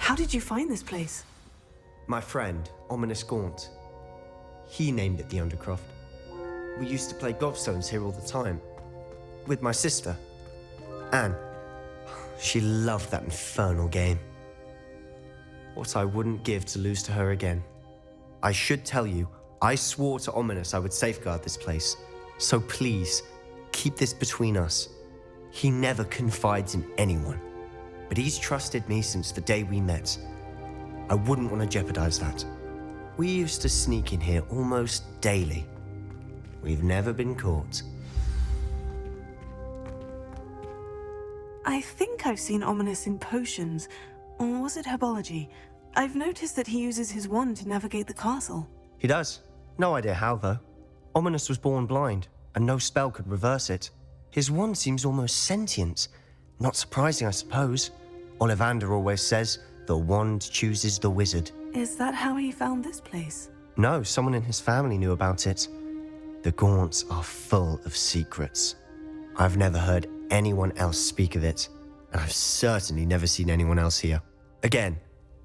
How did you find this place? My friend, Ominous Gaunt. He named it the Undercroft. We used to play gobstones here all the time. With my sister, Anne. She loved that infernal game. What I wouldn't give to lose to her again. I should tell you, I swore to Ominous I would safeguard this place. So please, keep this between us. He never confides in anyone. But he's trusted me since the day we met. I wouldn't want to jeopardize that. We used to sneak in here almost daily. We've never been caught. I think I've seen Ominous in potions. Or was it herbology? I've noticed that he uses his wand to navigate the castle. He does. No idea how, though. Ominous was born blind, and no spell could reverse it. His wand seems almost sentient. Not surprising, I suppose. Ollivander always says, the wand chooses the wizard. Is that how he found this place? No, someone in his family knew about it. The Gaunts are full of secrets. I've never heard anyone else speak of it, and I've certainly never seen anyone else here. Again,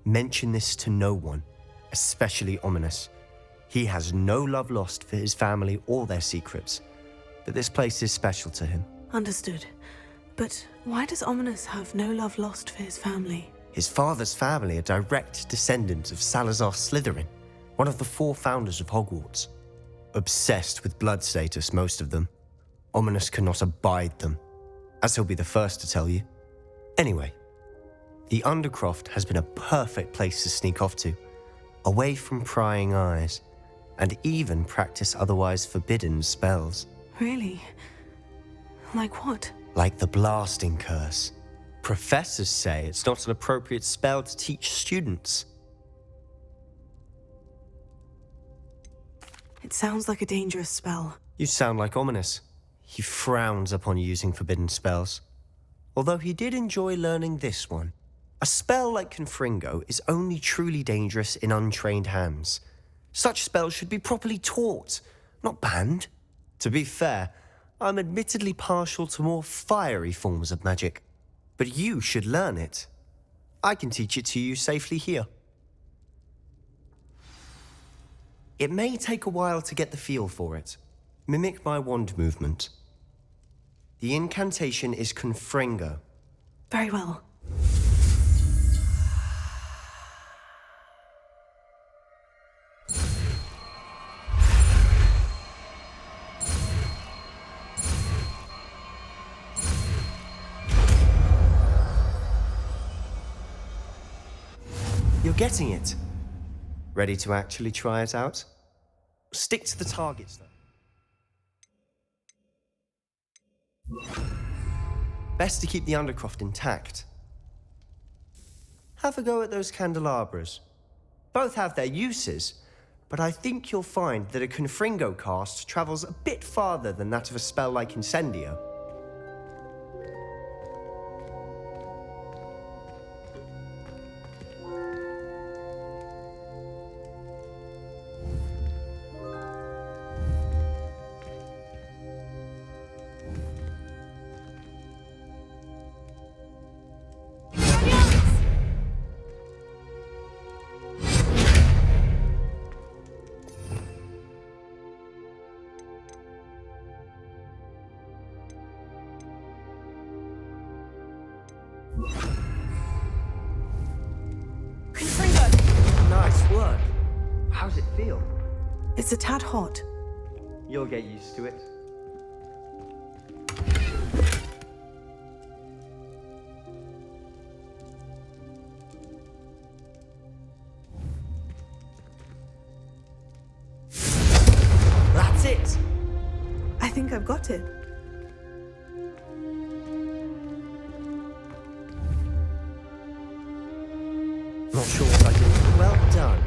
mention this to no one, especially Ominous. He has no love lost for his family or their secrets, but this place is special to him. Understood. But why does Ominous have no love lost for his family? His father's family are direct descendants of Salazar Slytherin, one of the 4 founders of Hogwarts. Obsessed with blood status, most of them. Ominous cannot abide them, as he'll be the first to tell you. Anyway, the Undercroft has been a perfect place to sneak off to, away from prying eyes, and even practice otherwise forbidden spells. Really? Like what? Like the blasting curse. Professors say it's not an appropriate spell to teach students. It sounds like a dangerous spell. You sound like Ominous. He frowns upon using forbidden spells. Although he did enjoy learning this one. A spell like Confringo is only truly dangerous in untrained hands. Such spells should be properly taught, not banned. To be fair, I'm admittedly partial to more fiery forms of magic. But you should learn it. I can teach it to you safely here. It may take a while to get the feel for it. Mimic my wand movement. The incantation is Confringo. Very well. You're getting it. Ready to actually try it out? Stick to the targets, though. Best to keep the Undercroft intact. Have a go at those candelabras. Both have their uses, but I think you'll find that a Confringo cast travels a bit farther than that of a spell like Incendio. Nice work. How's it feel? It's a tad hot. You'll get used to it. That's it! I think I've got it. Not sure what I did. Well done.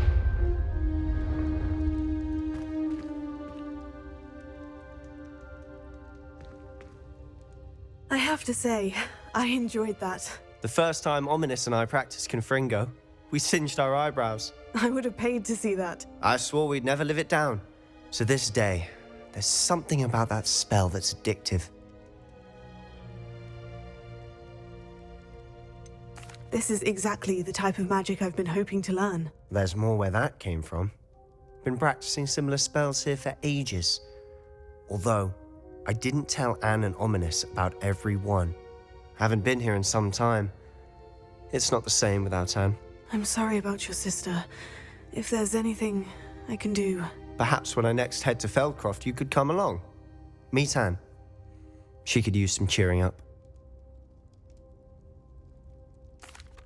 I have to say, I enjoyed that. The first time Ominous and I practiced Confringo, we singed our eyebrows. I would have paid to see that. I swore we'd never live it down. So this day, there's something about that spell that's addictive. This is exactly the type of magic I've been hoping to learn. There's more where that came from. Been practicing similar spells here for ages. Although, I didn't tell Anne and Ominous about every one. Haven't been here in some time. It's not the same without Anne. I'm sorry about your sister. If there's anything I can do... Perhaps when I next head to Feldcroft, you could come along. Meet Anne. She could use some cheering up.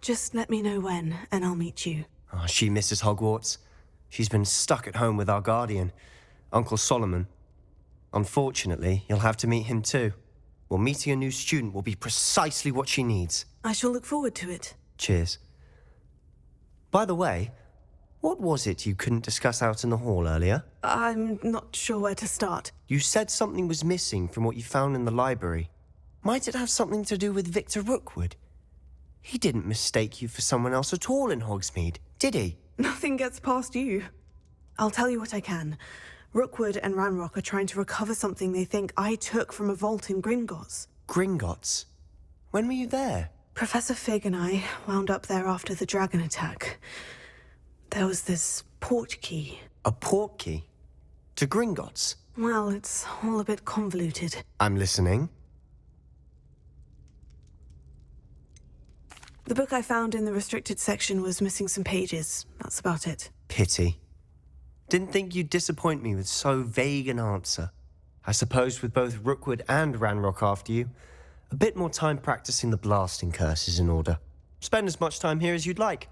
Just let me know when, and I'll meet you. Oh, she misses Hogwarts. She's been stuck at home with our guardian, Uncle Solomon. Unfortunately, you'll have to meet him too. Well, meeting a new student will be precisely what she needs. I shall look forward to it. Cheers. By the way, what was it you couldn't discuss out in the hall earlier? I'm not sure where to start. You said something was missing from what you found in the library. Might it have something to do with Victor Rookwood? He didn't mistake you for someone else at all in Hogsmeade, did he? Nothing gets past you. I'll tell you what I can. Rookwood and Ranrock are trying to recover something they think I took from a vault in Gringotts. Gringotts? When were you there? Professor Fig and I wound up there after the dragon attack. There was this port key. A port key? To Gringotts? Well, it's all a bit convoluted. I'm listening. The book I found in the restricted section was missing some pages. That's about it. Pity. Didn't think you'd disappoint me with so vague an answer. I suppose with both Rookwood and Ranrock after you, a bit more time practicing the blasting curse is in order. Spend as much time here as you'd like.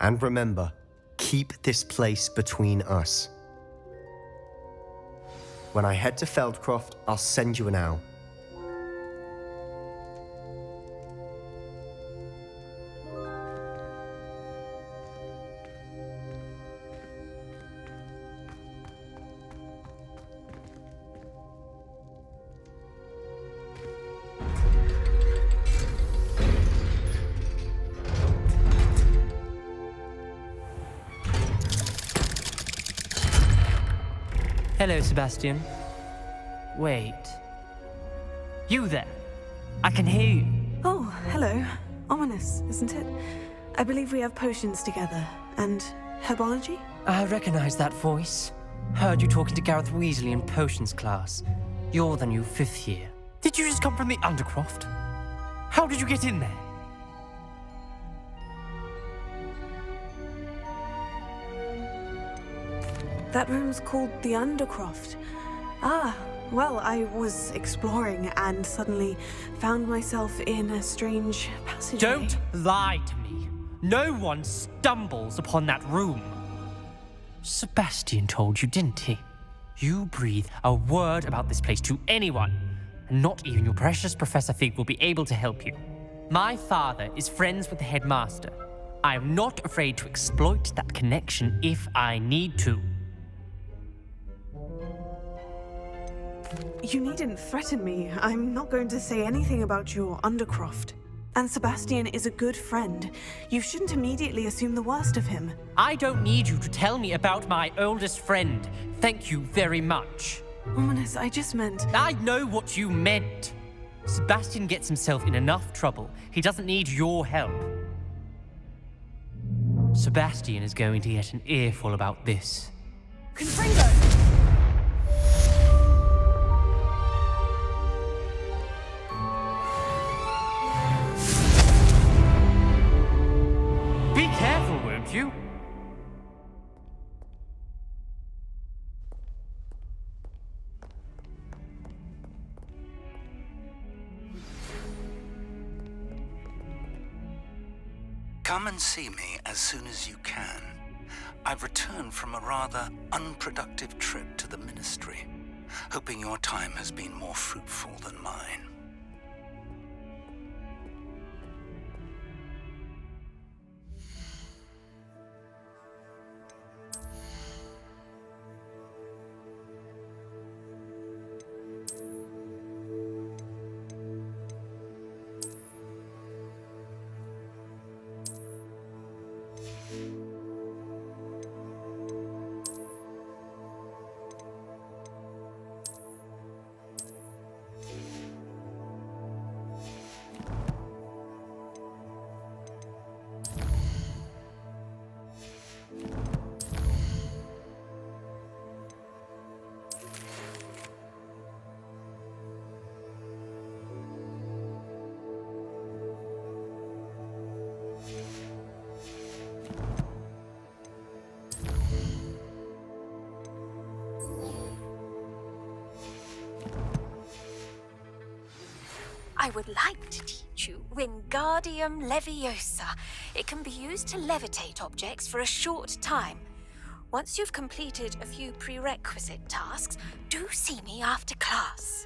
And remember, keep this place between us. When I head to Feldcroft, I'll send you an owl. Hello, Sebastian. Wait. You there? I can hear you. Oh, hello. Ominous, isn't it? I believe we have potions together. And herbology? I recognize that voice. Heard you talking to Gareth Weasley in potions class. You're the new 5th year. Did you just come from the Undercroft? How did you get in there? That room's called the Undercroft. Ah, well, I was exploring and suddenly found myself in a strange passageway. Don't lie to me. No one stumbles upon that room. Sebastian told you, didn't he? You breathe a word about this place to anyone, and not even your precious Professor Fig will be able to help you. My father is friends with the headmaster. I am not afraid to exploit that connection if I need to. You needn't threaten me. I'm not going to say anything about your Undercroft. And Sebastian is a good friend. You shouldn't immediately assume the worst of him. I don't need you to tell me about my oldest friend. Thank you very much. Ominous, I just meant... I know what you meant. Sebastian gets himself in enough trouble. He doesn't need your help. Sebastian is going to get an earful about this. Confringo! Be careful, won't you? Come and see me as soon as you can. I've returned from a rather unproductive trip to the Ministry, hoping your time has been more fruitful than mine. would like to teach you Wingardium Leviosa. It can be used to levitate objects for a short time. Once you've completed a few prerequisite tasks, do see me after class.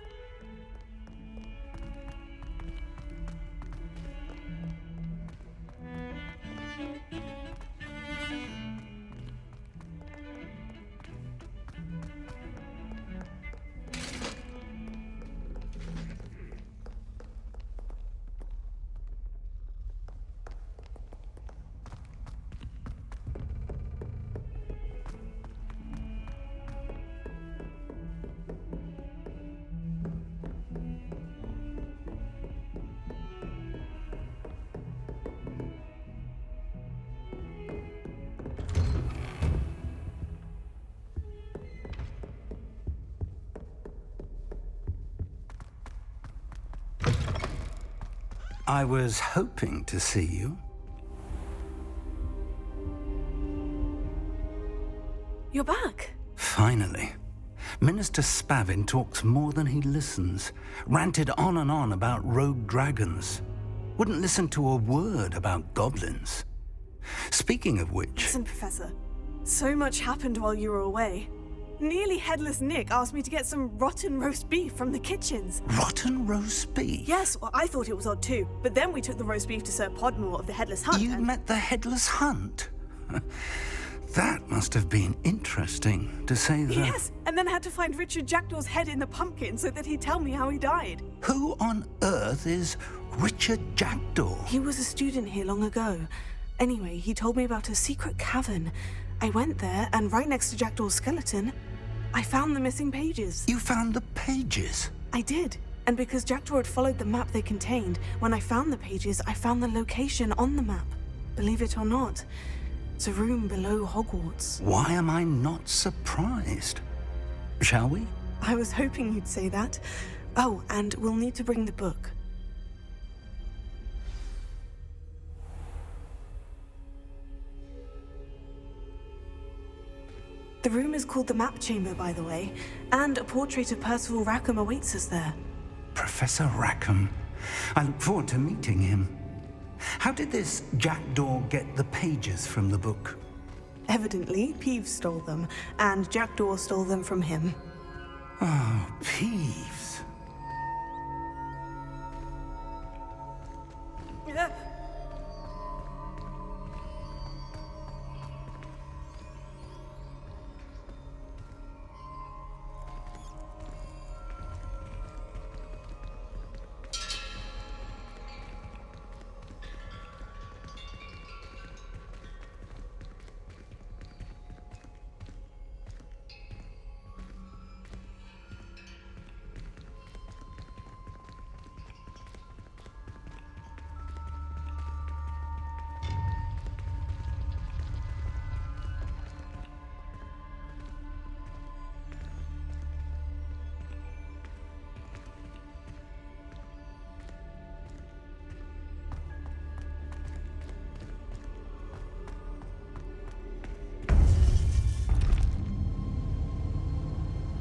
I was hoping to see you. You're back. Finally. Minister Spavin talks more than he listens. Ranted on and on about rogue dragons. Wouldn't listen to a word about goblins. Speaking of which... Listen, Professor. So much happened while you were away. Nearly Headless Nick asked me to get some rotten roast beef from the kitchens. Rotten roast beef? Yes, well, I thought it was odd too. But then we took the roast beef to Sir Podmore of the Headless Hunt. You met the Headless Hunt? That must have been interesting, to say the... Yes, and then I had to find Richard Jackdaw's head in the pumpkin so that he'd tell me how he died. Who on earth is Richard Jackdaw? He was a student here long ago. Anyway, he told me about a secret cavern. I went there, and right next to Jackdaw's skeleton, I found the missing pages. You found the pages? I did. And because Jackdaw had followed the map they contained, when I found the pages, I found the location on the map. Believe it or not, it's a room below Hogwarts. Why am I not surprised? Shall we? I was hoping you'd say that. Oh, and we'll need to bring the book. The room is called the Map Chamber, by the way, and a portrait of Percival Rackham awaits us there. Professor Rackham. I look forward to meeting him. How did this Jackdaw get the pages from the book? Evidently, Peeves stole them, and Jackdaw stole them from him. Oh, Peeves.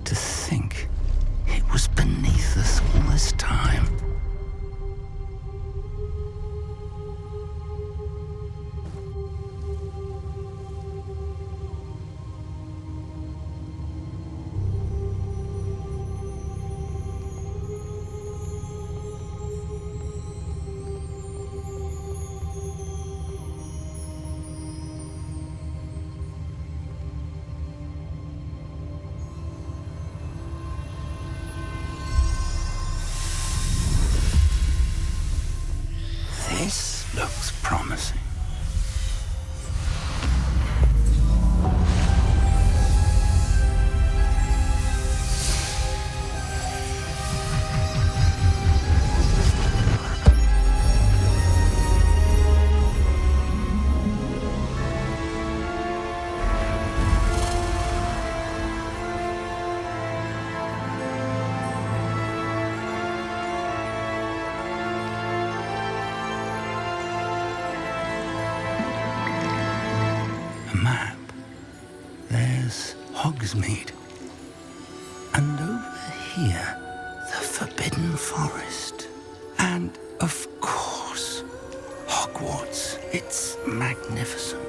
To think it was beneath us all this time. This looks promising. Map. There's Hogsmeade. And over here, the Forbidden Forest. And Hogwarts. It's magnificent.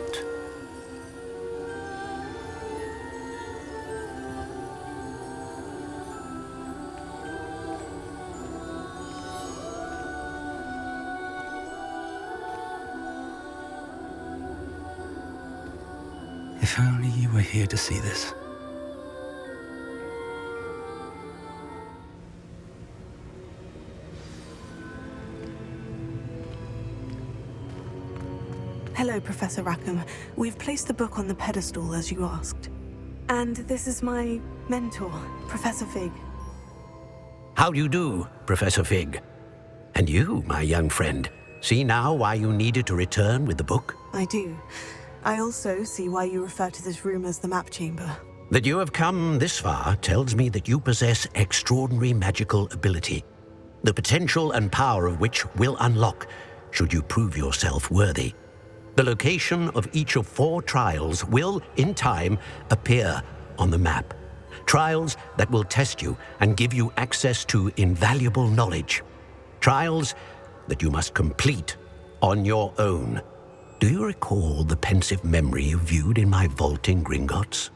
If only you were here to see this. Hello, Professor Rackham. We've placed the book on the pedestal as you asked. And this is my mentor, Professor Fig. How do you do, Professor Fig? And you, my young friend, see now why you needed to return with the book? I do. I also see why you refer to this room as the map chamber. That you have come this far tells me that you possess extraordinary magical ability, the potential and power of which will unlock should you prove yourself worthy. The location of each of 4 trials will, in time, appear on the map. Trials that will test you and give you access to invaluable knowledge. Trials that you must complete on your own. Do you recall the pensive memory you viewed in my vault in Gringotts?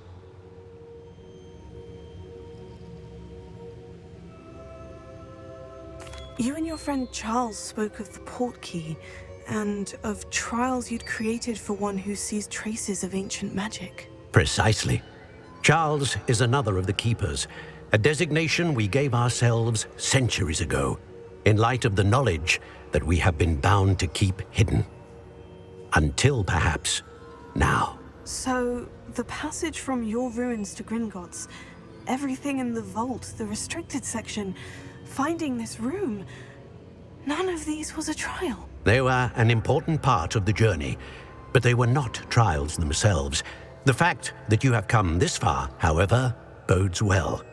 You and your friend Charles spoke of the portkey, and of trials you'd created for one who sees traces of ancient magic. Precisely. Charles is another of the Keepers, a designation we gave ourselves centuries ago, in light of the knowledge that we have been bound to keep hidden. Until, perhaps, now. So, the passage from your ruins to Gringotts, everything in the vault, the restricted section, finding this room, none of these was a trial. They were an important part of the journey, but they were not trials themselves. The fact that you have come this far, however, bodes well.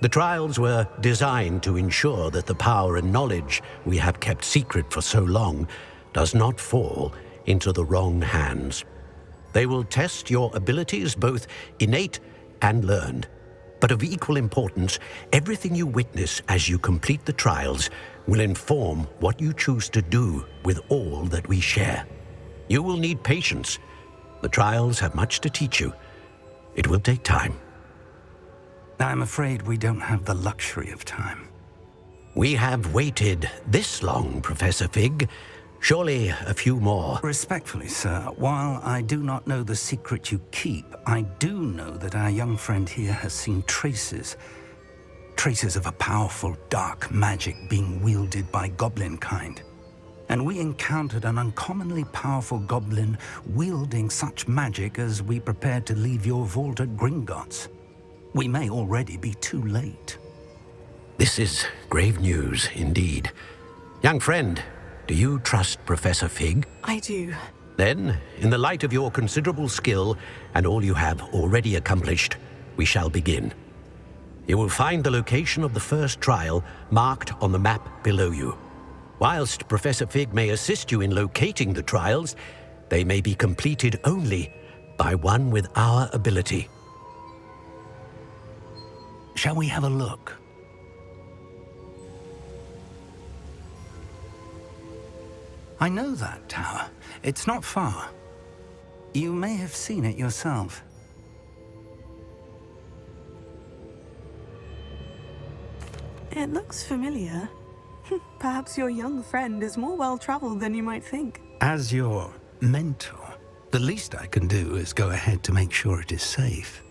The trials were designed to ensure that the power and knowledge we have kept secret for so long does not fall into the wrong hands. They will test your abilities, both innate and learned. But of equal importance, everything you witness as you complete the trials will inform what you choose to do with all that we share. You will need patience. The trials have much to teach you. It will take time. I'm afraid we don't have the luxury of time. We have waited this long, Professor Fig. Surely a few more. Respectfully, sir, while I do not know the secret you keep, I do know that our young friend here has seen traces of a powerful dark magic being wielded by goblin kind. And we encountered an uncommonly powerful goblin wielding such magic as we prepared to leave your vault at Gringotts. We may already be too late. This is grave news indeed. Young friend, do you trust Professor Fig? I do. Then, in the light of your considerable skill and all you have already accomplished, we shall begin. You will find the location of the first trial marked on the map below you. Whilst Professor Fig may assist you in locating the trials, they may be completed only by one with our ability. Shall we have a look? I know that tower. It's not far. You may have seen it yourself. It looks familiar. Perhaps your young friend is more well-traveled than you might think. As your mentor, the least I can do is go ahead to make sure it is safe.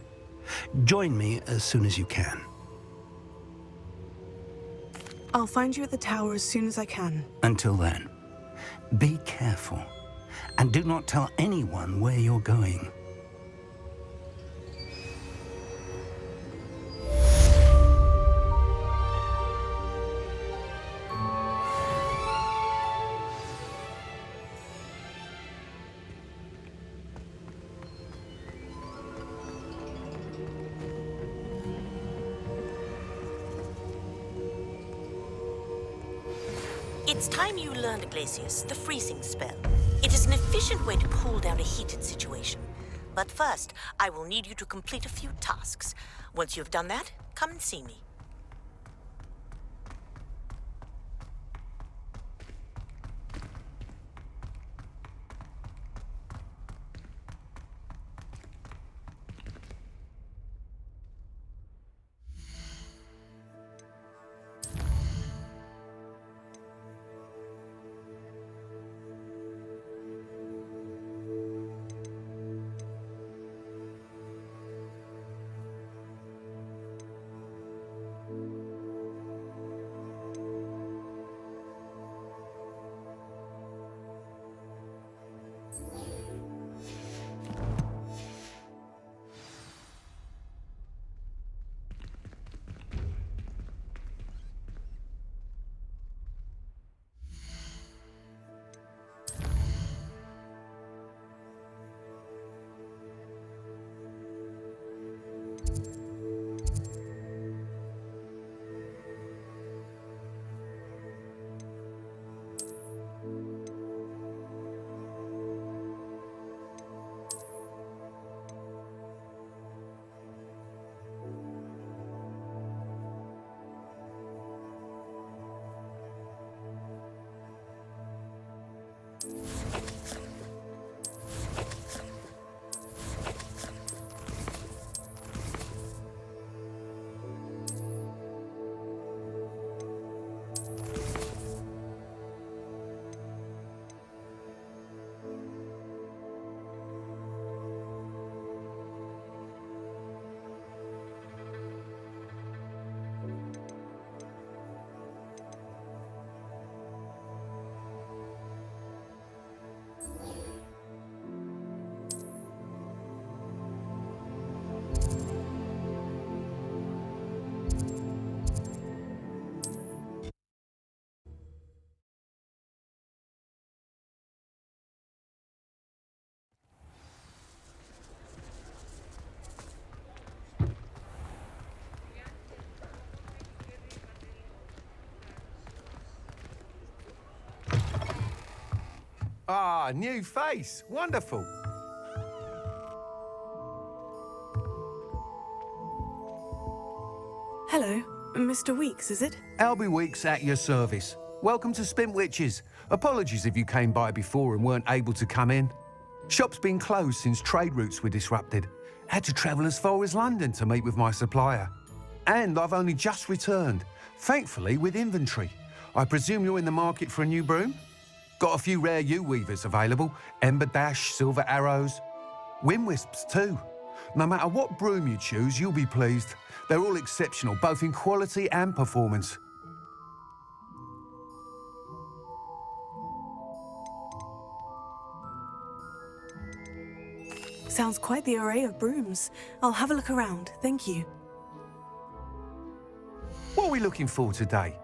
Join me as soon as you can. I'll find you at the tower as soon as I can. Until then, be careful, and do not tell anyone where you're going. It's time you learned, Glacius, the freezing spell. It is an efficient way to cool down a heated situation. But first, I will need you to complete a few tasks. Once you've done that, come and see me. Ah, new face. Wonderful. Hello, Mr. Weeks, is it? Albie Weeks at your service. Welcome to Spintwitches. Apologies if you came by before and weren't able to come in. Shop's been closed since trade routes were disrupted. Had to travel as far as London to meet with my supplier. And I've only just returned, thankfully with inventory. I presume you're in the market for a new broom? Got a few rare U-weavers available. Ember Dash, Silver Arrows. Wind Wisps too. No matter what broom you choose, you'll be pleased. They're all exceptional, both in quality and performance. Sounds quite the array of brooms. I'll have a look around, thank you. What are we looking for today?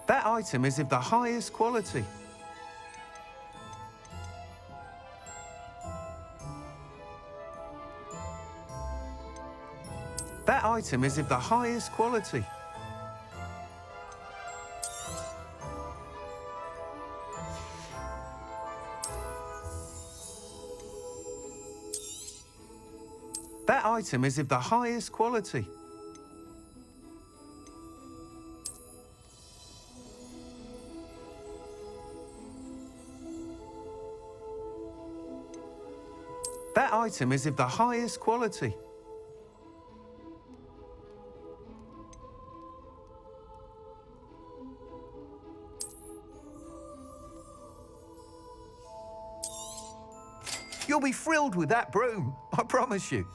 That item is of the highest quality. That item is of the highest quality. That item is of the highest quality. That item is of the highest quality. You'll be thrilled with that broom, I promise you.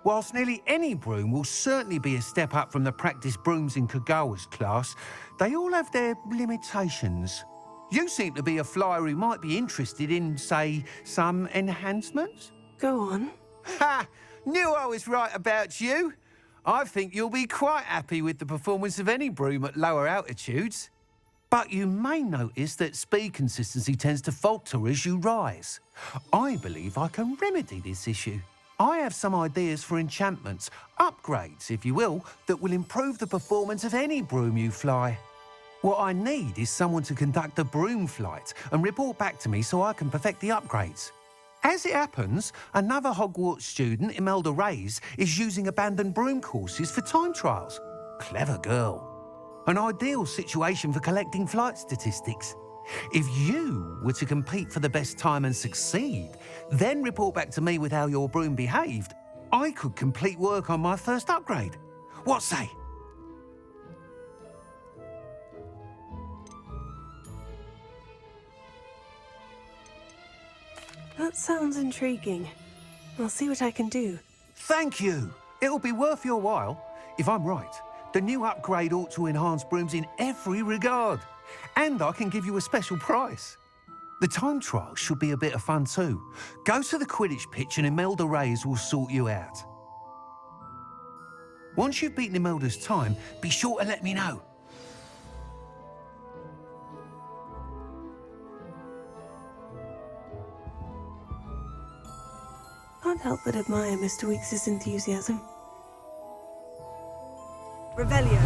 Whilst nearly any broom will certainly be a step up from the practice brooms in Kagawa's class, they all have their limitations. You seem to be a flyer who might be interested in, say, some enhancements? Go on. Ha! Knew I was right about you. I think you'll be quite happy with the performance of any broom at lower altitudes. But you may notice that speed consistency tends to falter as you rise. I believe I can remedy this issue. I have some ideas for enchantments, upgrades, if you will, that will improve the performance of any broom you fly. What I need is someone to conduct a broom flight and report back to me so I can perfect the upgrades. As it happens, another Hogwarts student, Imelda Reyes, is using abandoned broom courses for time trials. Clever girl. An ideal situation for collecting flight statistics. If you were to compete for the best time and succeed, then report back to me with how your broom behaved, I could complete work on my first upgrade. What say? That sounds intriguing. I'll see what I can do. Thank you. It'll be worth your while. If I'm right, the new upgrade ought to enhance brooms in every regard. And I can give you a special price. The time trial should be a bit of fun too. Go to the Quidditch pitch and Imelda Reyes will sort you out. Once you've beaten Imelda's time, be sure to let me know. Can't help but admire Mr. Weeks' enthusiasm. Revelio.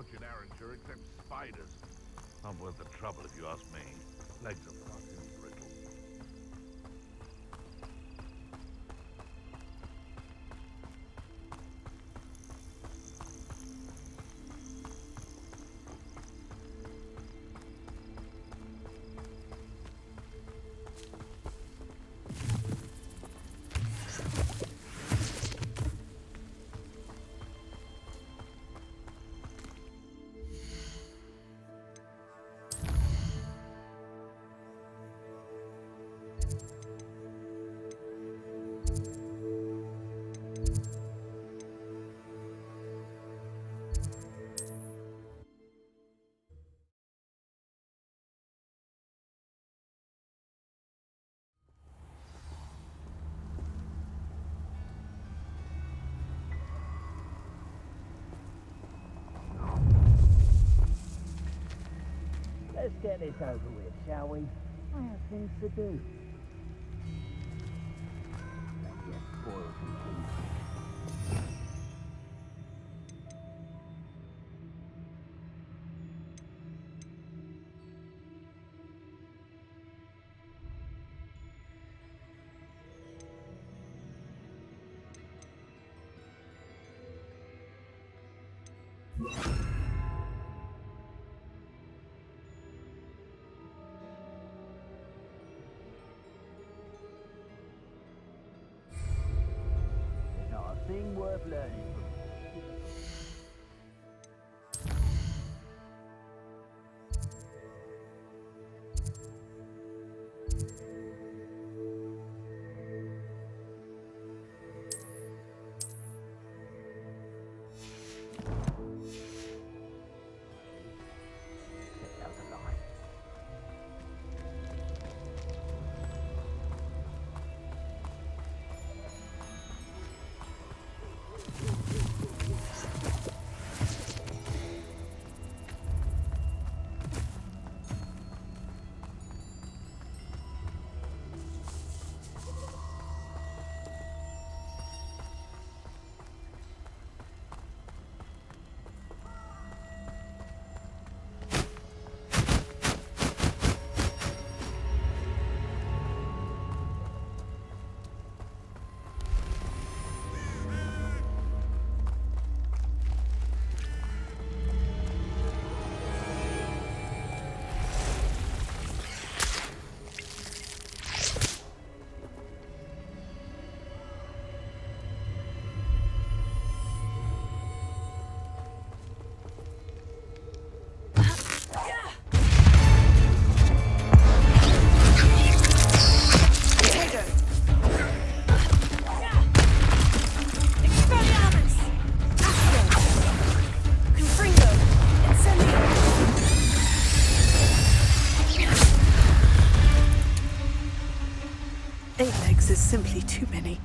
approach an Arranger except spiders. Not worth the trouble if you ask me. Legs are fucking brittle. Let's get this over with, shall we? I have things to do. Let's get spoiled some things. Not a thing worth learning from. Get out the line. Is simply too many.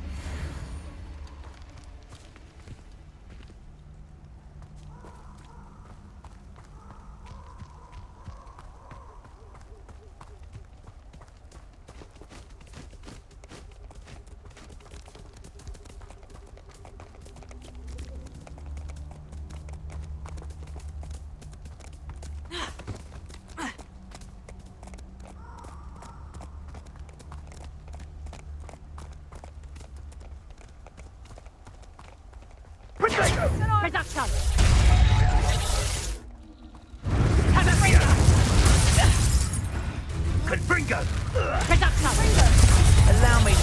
Allow me.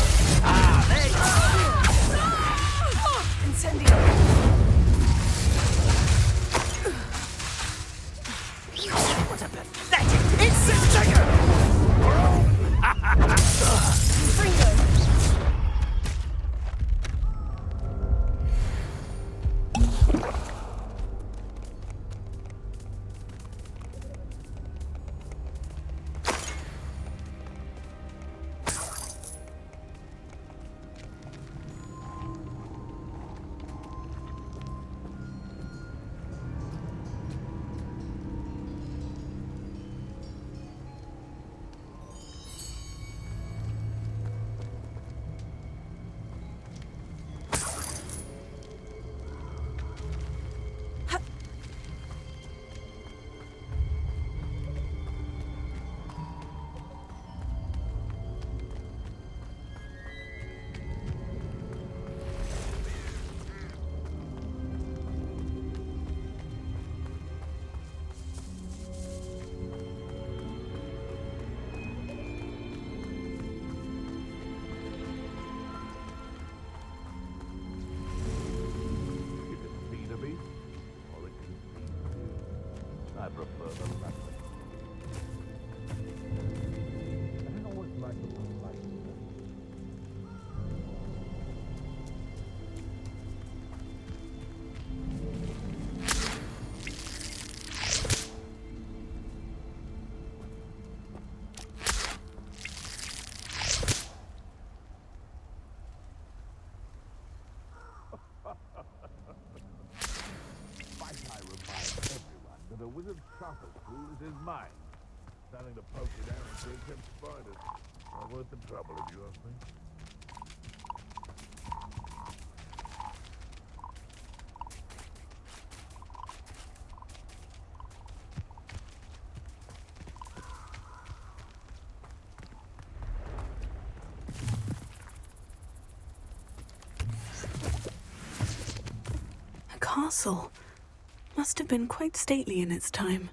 Ah, there you go. What a pathetic incendiary! half as cool as his mind. Starting to poke you down and dig them spiders. Not worth the trouble, if you ask me. A castle. Must have been quite stately in its time.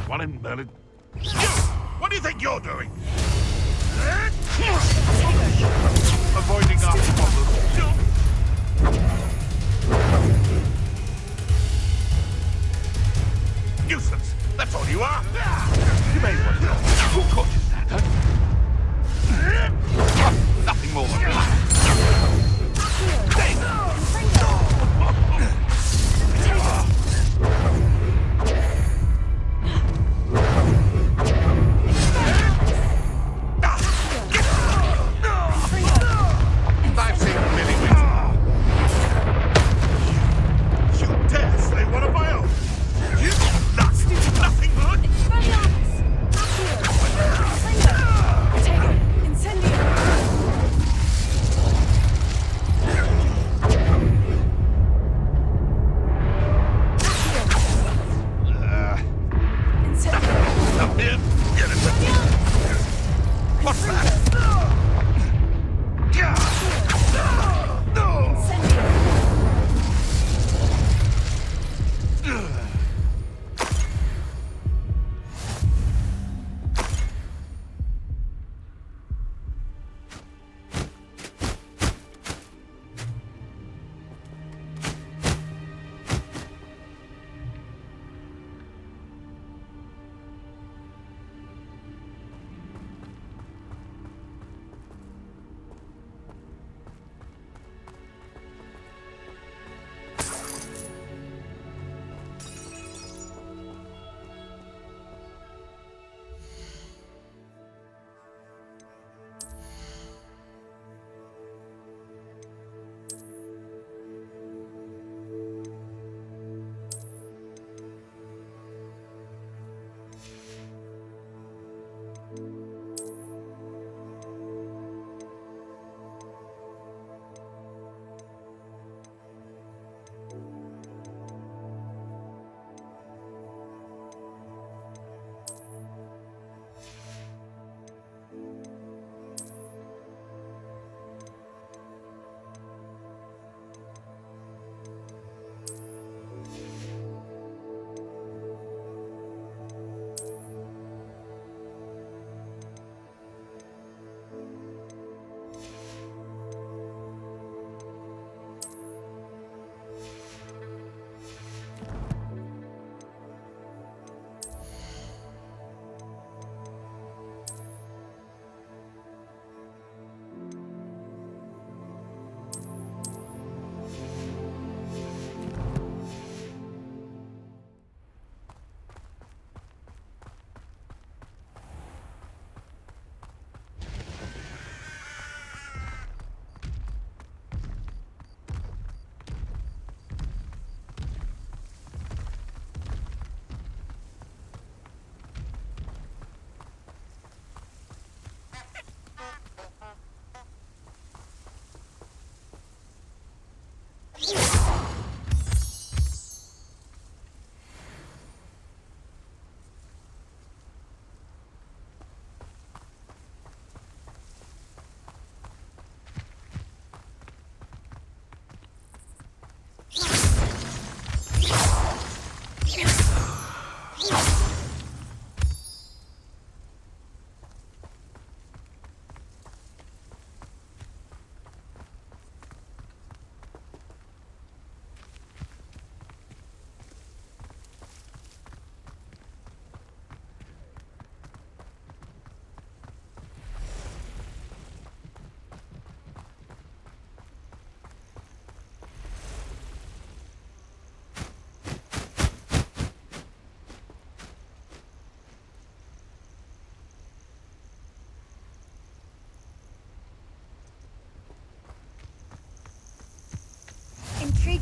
Want him, Bernard? What do you think you're doing? Avoiding our problems. Nuisance! That's all you are! You may as well know. Who caught you that, huh? Nothing more than that.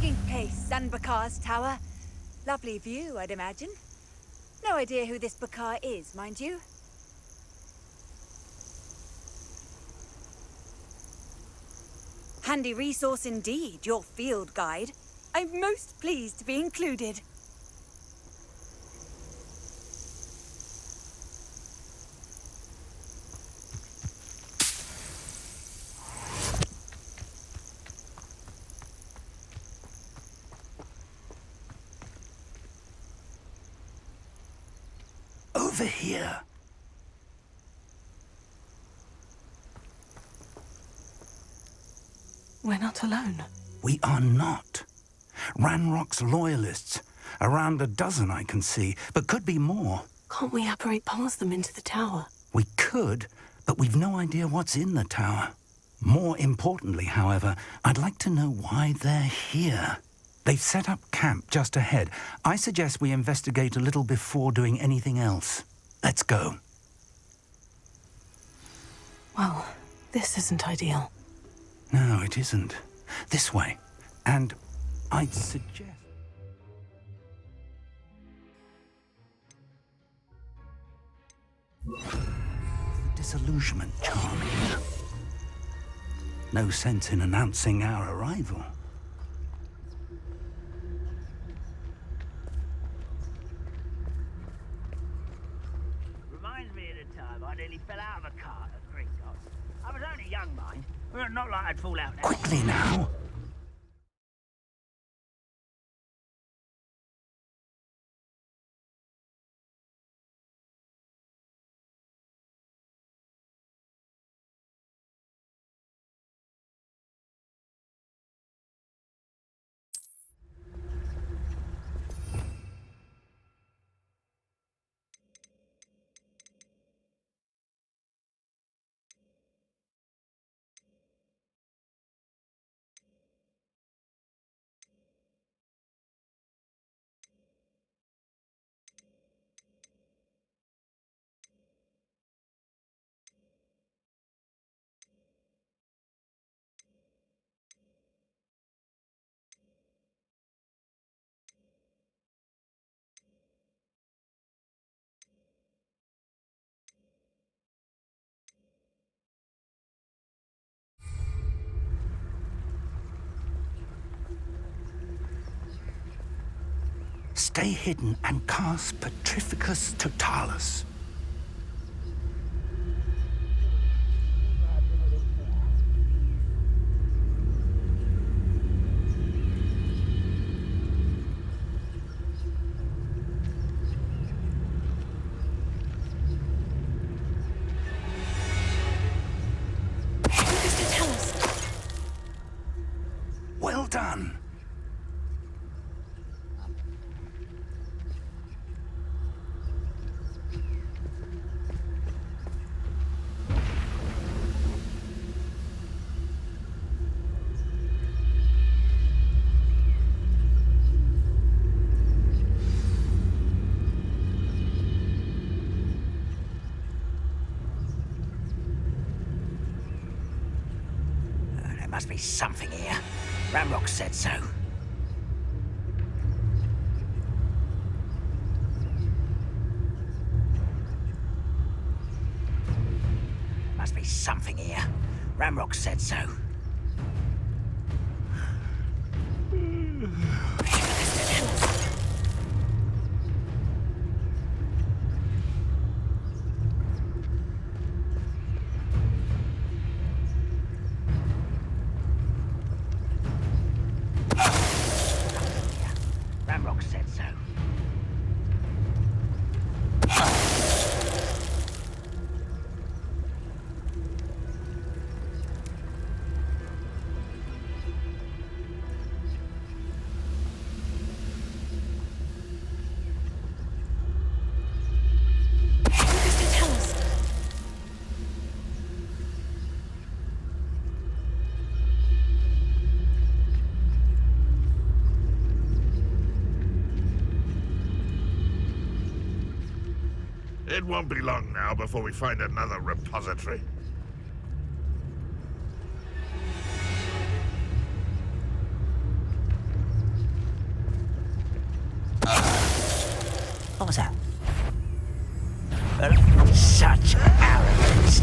Intriguing place, Sanbakar's tower. Lovely view, I'd imagine. No idea who this Bakar is, mind you. Handy resource indeed, your field guide. I'm most pleased to be included. Over here. We're not alone. We are not. Ranrock's loyalists. Around a dozen I can see, but could be more. Can't we apparate past them into the tower? We could, but we've no idea what's in the tower. More importantly, however, I'd like to know why they're here. They've set up camp just ahead. I suggest we investigate a little before doing anything else. Let's go. Well, this isn't ideal. No, it isn't. This way. And I'd suggest... The disillusionment charm here. No sense in announcing our arrival. Reminds me of the time I nearly fell out of a cart at Gringotts. I was only young, mind. Well, not like I'd fall out now. Quickly now! Stay hidden and cast Petrificus Totalis. Well done. There must be something here. Ranrock said so. Must be something here. Ranrock said so. Ranrock said so. It won't be long now before we find another repository. What was that? Such arrogance.